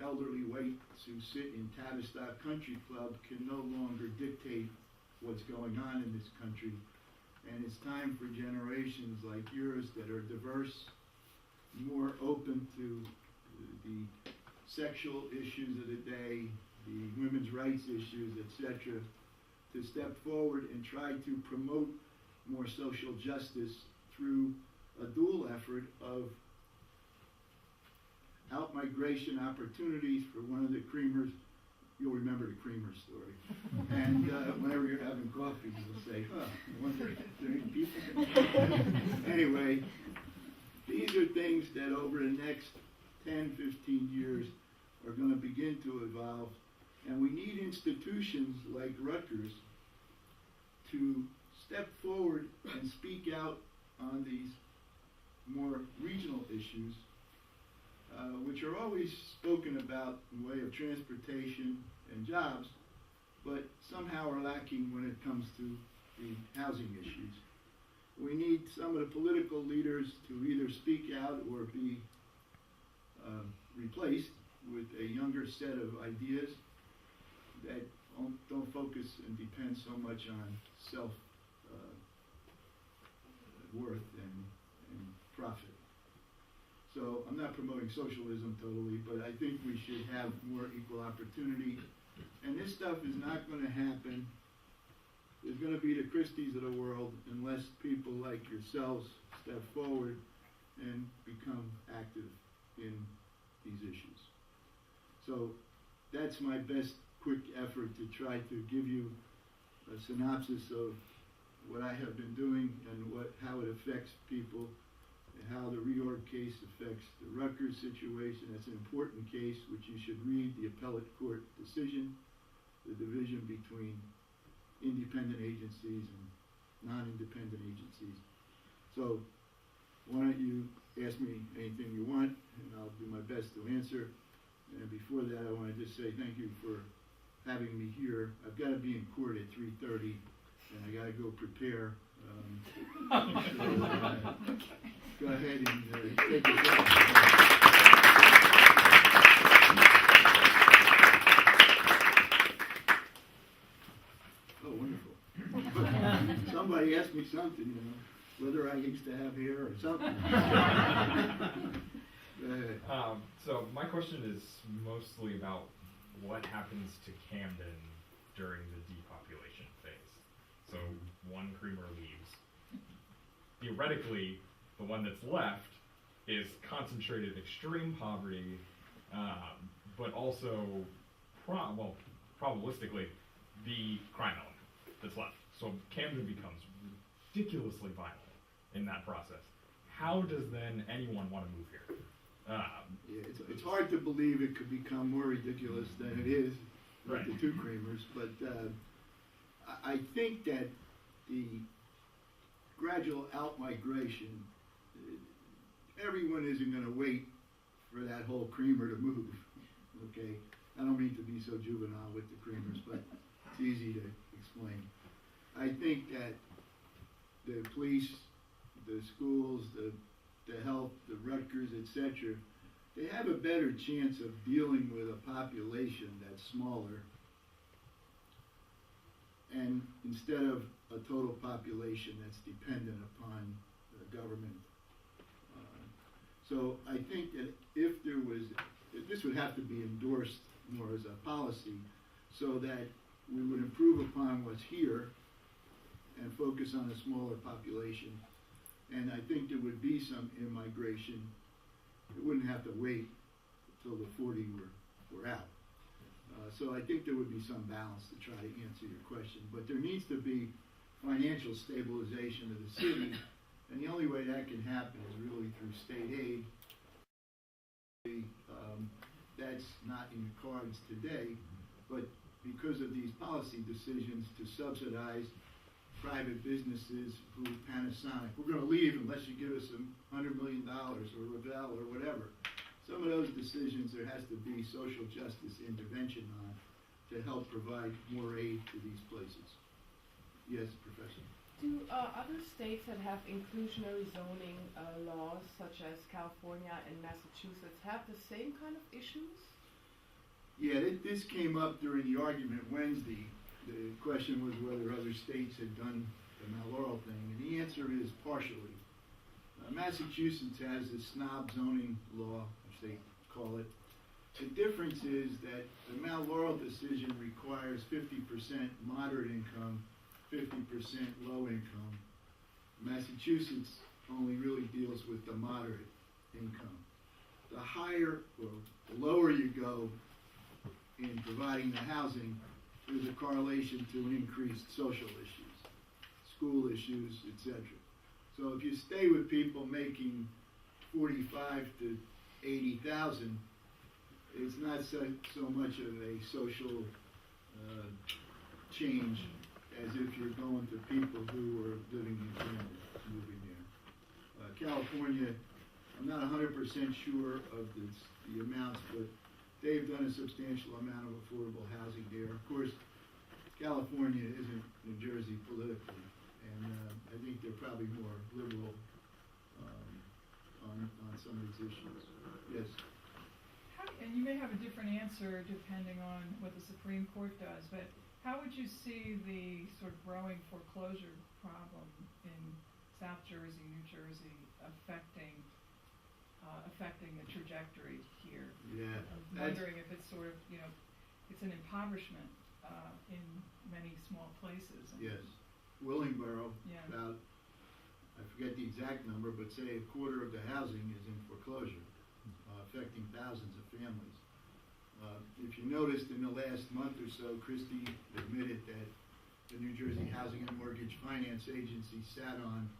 elderly whites who sit in Tavistock Country Club can no longer dictate what's going on in this country. And it's time for generations like yours that are diverse, more open to the sexual issues of the day, the women's rights issues, etc., to step forward and try to promote more social justice through a dual effort of out-migration opportunities for one of the Creamers. You'll remember the Creamer story. And whenever you're having coffee, you'll say, oh, I wonder if there are any people. Anyway, these are things that over the next 10, 15 years are going to begin to evolve. And we need institutions like Rutgers to step forward and speak out on these more regional issues, which are always spoken about in the way of transportation and jobs, but somehow are lacking when it comes to the housing issues. We need some of the political leaders to either speak out or be replaced with a younger set of ideas that don't focus and depend so much on self worth and profit. So I'm not promoting socialism totally, but I think we should have more equal opportunity. And this stuff is not going to happen. There's going to be the Christies of the world unless people like yourselves step forward and become active in these issues. So that's my best quick effort to try to give you a synopsis of what I have been doing and how it affects people, and how the reorg case affects the Rutgers situation. That's an important case which you should read, the appellate court decision, the division between independent agencies and non-independent agencies. So why don't you ask me anything you want, and I'll do my best to answer. And before that, I want to just say thank you for having me here. I've got to be in court at 3:30, and I got to go prepare. Go ahead and take a breath. Oh, wonderful. Somebody asked me something, whether I used to have hair or something. Go ahead. So my question is mostly about what happens to Camden during the depopulation phase. So one Creamer leaves. Theoretically, the one that's left is concentrated extreme poverty, but also, probabilistically, the crime element that's left. So Camden becomes ridiculously violent in that process. how does then anyone want to move here? Yeah, it's hard to believe it could become more ridiculous than it is with Right. the two Creamers, but I think that the gradual out-migration, everyone isn't gonna wait for that whole Creamer to move, okay? I don't mean to be so juvenile with the Creamers, but it's easy to explain. I think that the police, the schools, the health, the Rutgers, et cetera, they have a better chance of dealing with a population that's smaller, and instead of a total population that's dependent upon the government. So I think that if there was, this would have to be endorsed more as a policy, so that we would improve upon what's here and focus on a smaller population. And I think there would be some immigration. It wouldn't have to wait until the 40 were out. So I think there would be some balance to try to answer your question. But there needs to be financial stabilization of the city, and the only way that can happen is really through state aid. That's not in the cards today, but because of these policy decisions to subsidize private businesses who Panasonic, we're going to leave unless you give us $100 million or Revell or whatever. Some of those decisions there has to be social justice intervention on to help provide more aid to these places. Yes, Professor. Do other states that have inclusionary zoning laws, such as California and Massachusetts, have the same kind of issues? Yeah, this came up during the argument Wednesday. The question was whether other states had done the Malaural thing, and the answer is partially. Massachusetts has a snob zoning law, which they call it. The difference is that the Malaural decision requires 50% moderate income, 50% low income. Massachusetts only really deals with the moderate income. The higher or the lower you go in providing the housing, there's a correlation to an increased social issues, school issues, etc. So if you stay with people making 45 to 80,000, it's not so much of a social change as if you're going to people who are living in families, moving there. California, I'm not 100% sure of the amounts, but they've done a substantial amount of affordable housing there. Of course, California isn't New Jersey politically, and I think they're probably more liberal on some of these issues. Yes? And you may have a different answer depending on what the Supreme Court does, but how would you see the sort of growing foreclosure problem in South Jersey, New Jersey, affecting the trajectory here? Yeah. I'm wondering if it's sort of, it's an impoverishment in many small places. Yes. Willingboro, Yeah. about, I forget the exact number, but say a quarter of the housing is in foreclosure, affecting thousands of families. If you noticed in the last month or so, Christie admitted that the New Jersey Housing and Mortgage Finance Agency sat on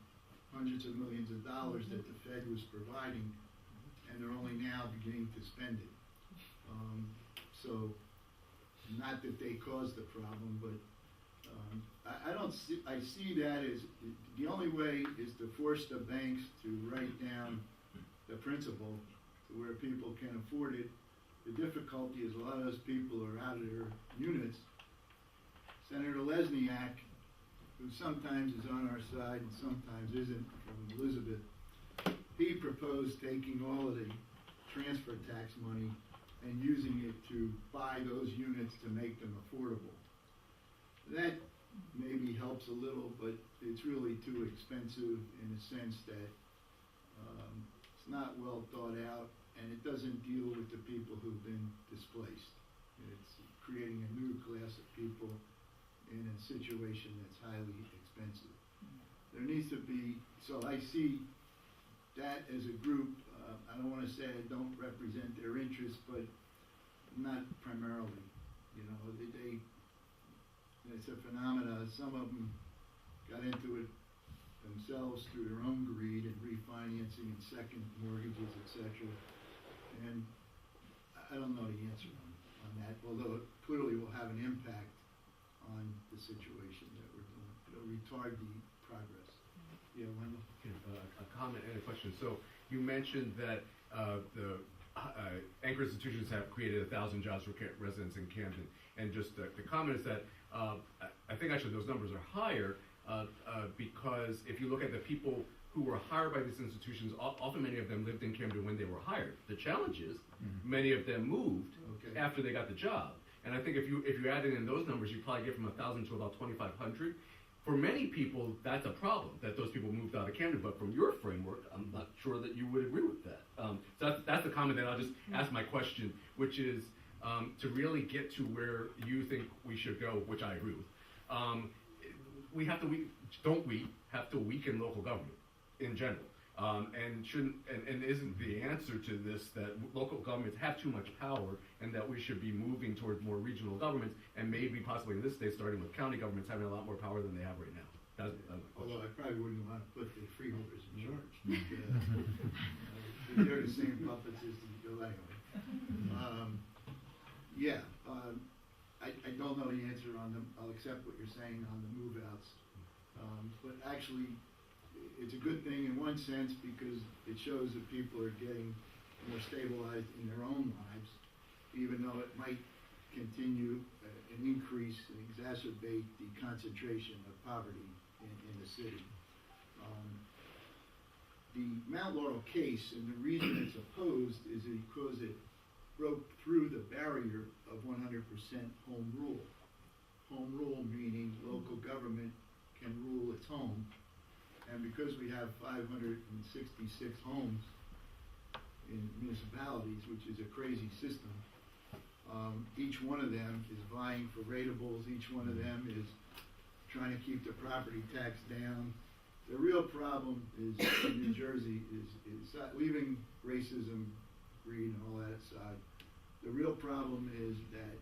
hundreds of millions of dollars that the Fed was providing, and they're only now beginning to spend it. So, not that they caused the problem, but I see that as the only way is to force the banks to write down the principal to where people can afford it. The difficulty is a lot of those people are out of their units. Senator Lesniak, who sometimes is on our side and sometimes isn't, from Elizabeth, he proposed taking all of the transfer tax money and using it to buy those units to make them affordable. That maybe helps a little, but it's really too expensive in a sense that it's not well thought out, and it doesn't deal with the people who've been displaced. It's creating a new class of people in a situation that's highly expensive. There needs to be, so I see that as a group, I don't want to say I don't represent their interests, but not primarily. It's a phenomena. Some of them got into it themselves through their own greed and refinancing and second mortgages, et cetera. And I don't know the answer on that, although it clearly will have an impact on the situation that we're doing. It'll retard the progress. Yeah, Wendell? A comment and a question. So you mentioned that the anchor institutions have created 1,000 jobs for residents in Camden, and just the comment is that I think actually those numbers are higher because if you look at the people who were hired by these institutions, often many of them lived in Camden when they were hired. The challenge is many of them moved Okay. after they got the job, and I think if you added in those numbers, you probably get from 1,000 to about 2,500. For many people, that's a problem, that those people moved out of Camden, but from your framework, I'm not sure that you would agree with that. So that's the comment that I'll just ask my question, which is to really get to where you think we should go, which I agree with. We have to weaken local government in general. And isn't the answer to this that local governments have too much power and that we should be moving towards more regional governments and maybe possibly in this state starting with county governments having a lot more power than they have right now? That's my question. Although I probably wouldn't want to put the freeholders in charge. But, they're the same puppets as the anyway. I don't know the answer on them. I'll accept what you're saying on the move-outs. But actually, it's a good thing in one sense because it shows that people are getting more stabilized in their own lives, even though it might continue and increase and exacerbate the concentration of poverty in the city. The Mount Laurel case, and the reason it's opposed is because it broke through the barrier of 100% home rule. Home rule meaning local government can rule its home. And because we have 566 homes in municipalities, which is a crazy system, each one of them is vying for ratables, each one of them is trying to keep the property tax down. The real problem is in New Jersey is leaving racism, greed, and all that aside. The real problem is that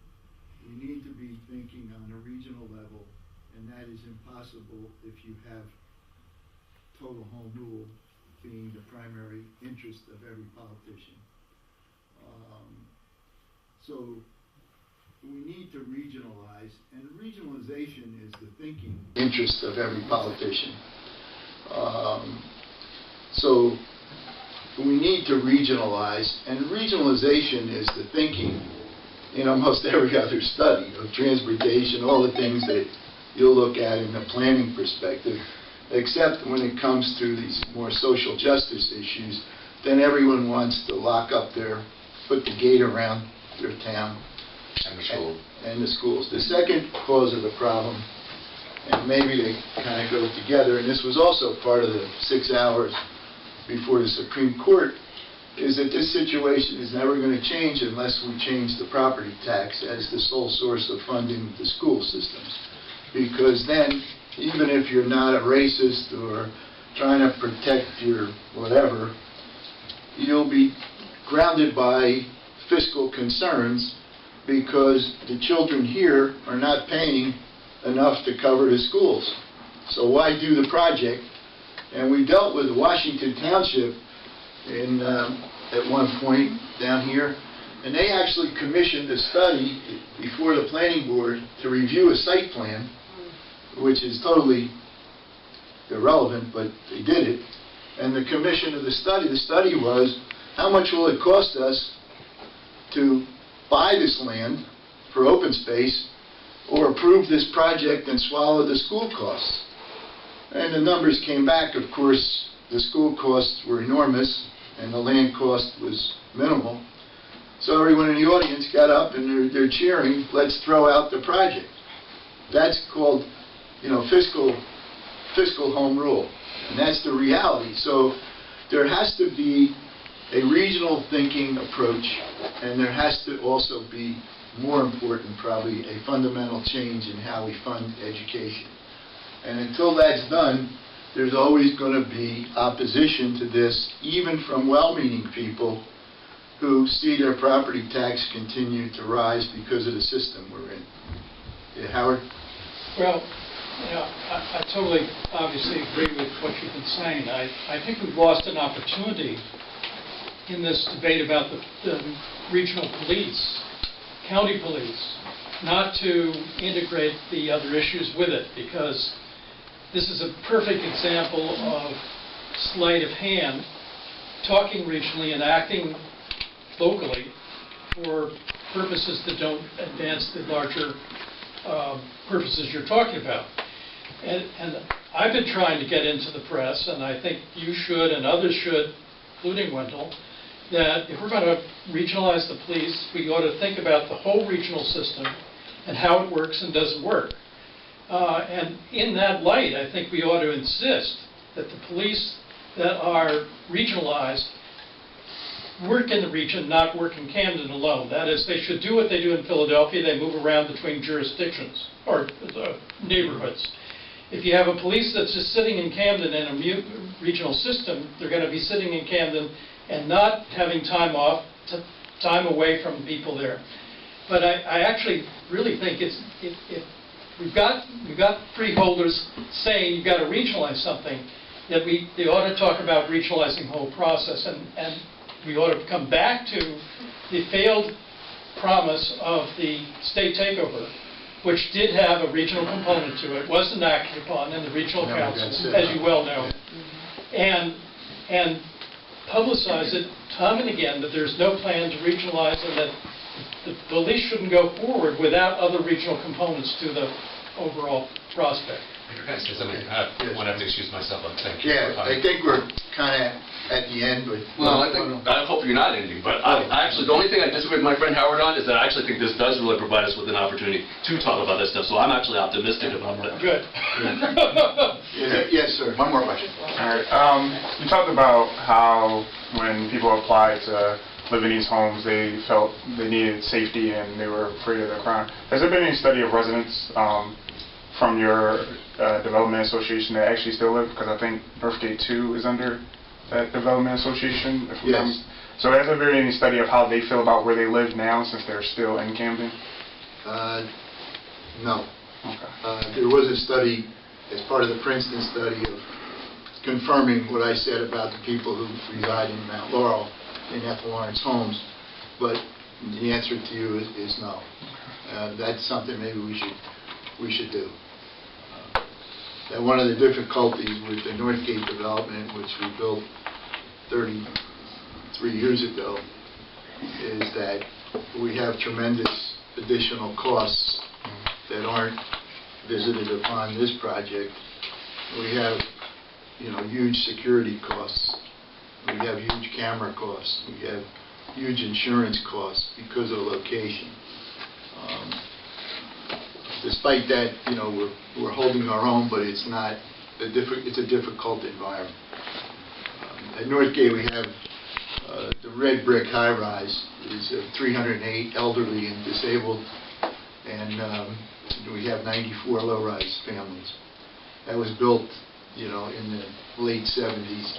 we need to be thinking on a regional level, and that is impossible if you have total home rule being the primary interest of every politician. So we need to regionalize, and regionalization is the thinking interest of every politician. So we need to regionalize, and regionalization is the thinking in almost every other study of transportation, all the things that you'll look at in a planning perspective, except when it comes to these more social justice issues, then everyone wants to put the gate around their town. And the school. And the schools. The second cause of the problem, and maybe they kind of go together, and this was also part of the 6 hours before the Supreme Court, is that this situation is never going to change unless we change the property tax as the sole source of funding the school systems. Because then, even if you're not a racist or trying to protect your whatever, you'll be grounded by fiscal concerns because the children here are not paying enough to cover the schools. So why do the project? And we dealt with Washington Township at one point down here, and they actually commissioned a study before the planning board to review a site plan, which is totally irrelevant, but they did it. And the commission of the study was, how much will it cost us to buy this land for open space or approve this project and swallow the school costs? And the numbers came back. Of course, the school costs were enormous and the land cost was minimal. So everyone in the audience got up and they're cheering, let's throw out the project. That's called, fiscal home rule. And that's the reality. So there has to be a regional thinking approach, and there has to also be, more important probably, a fundamental change in how we fund education. And until that's done, there's always going to be opposition to this, even from well-meaning people who see their property tax continue to rise because of the system we're in. Yeah, Howard? Well, Yeah, I totally, obviously agree with what you've been saying. I think we've lost an opportunity in this debate about the regional police, county police, not to integrate the other issues with it, because this is a perfect example of sleight of hand, talking regionally and acting locally for purposes that don't advance the larger purposes you're talking about. And I've been trying to get into the press, and I think you should and others should, including Wendell, that if we're going to regionalize the police, we ought to think about the whole regional system and how it works and doesn't work. And in that light, I think we ought to insist that the police that are regionalized work in the region, not work in Camden alone. That is, they should do what they do in Philadelphia. They move around between jurisdictions or neighborhoods. If you have a police that's just sitting in Camden in a regional system, they're going to be sitting in Camden and not having time off, time away from people there. But I actually really think if we've got freeholders saying you've got to regionalize something, that they ought to talk about regionalizing the whole process, and we ought to come back to the failed promise of the state takeover, which did have a regional component to it, wasn't acted upon in the regional councils, as you well know, and publicize it time and again that there's no plan to regionalize and that the police shouldn't go forward without other regional components to the overall prospect. Can I say something? I want to have to excuse myself. Thank you. Yeah, I think we're kind of at the end, but... Well, I hope you're not ending, but I actually, the only thing I disagree with my friend Howard on is that I actually think this does really provide us with an opportunity to talk about this stuff, so I'm actually optimistic about that. Good. Yes, sir. One more question. All right. You talked about how when people applied to live in these homes, they felt they needed safety and they were afraid of the crime. Has there been any study of residents from your development association that actually still live? Because I think Northgate 2 is under that development association. Yes. So has there been any study of how they feel about where they live now since they're still in Camden? No. Okay. There was a study as part of the Princeton study of confirming what I said about the people who reside in Mount Laurel in Ethel Lawrence homes, but the answer to you is no. That's something maybe we should do. And one of the difficulties with the Northgate development, which we built 33 years ago, is that we have tremendous additional costs that aren't visited upon this project. We have, huge security costs. We have huge camera costs. We have huge insurance costs because of the location. Despite that, we're holding our own, but it's not it's a difficult environment. At Northgate, we have the red brick high-rise is 308 elderly and disabled, and we have 94 low-rise families. That was built, in the late 70s.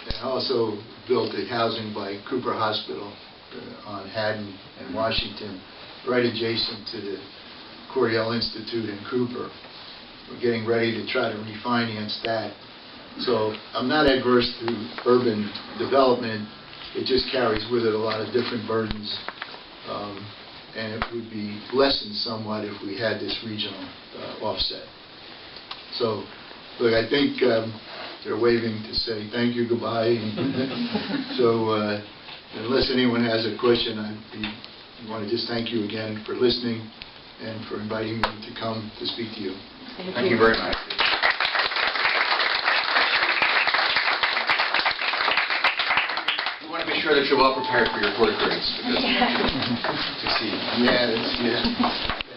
And also built a housing by Cooper Hospital on Haddon and Washington, right adjacent to the Coriell Institute in Cooper. We're getting ready to try to refinance that. So I'm not adverse to urban development. It just carries with it a lot of different burdens. And it would be lessened somewhat if we had this regional offset. So, look, I think they're waving to say thank you, goodbye. So, unless anyone has a question, I want to just thank you again for listening and for inviting me to come to speak to you. Thank you very much. We want to be sure that you're well prepared for your court appearance. Succeed. Yeah,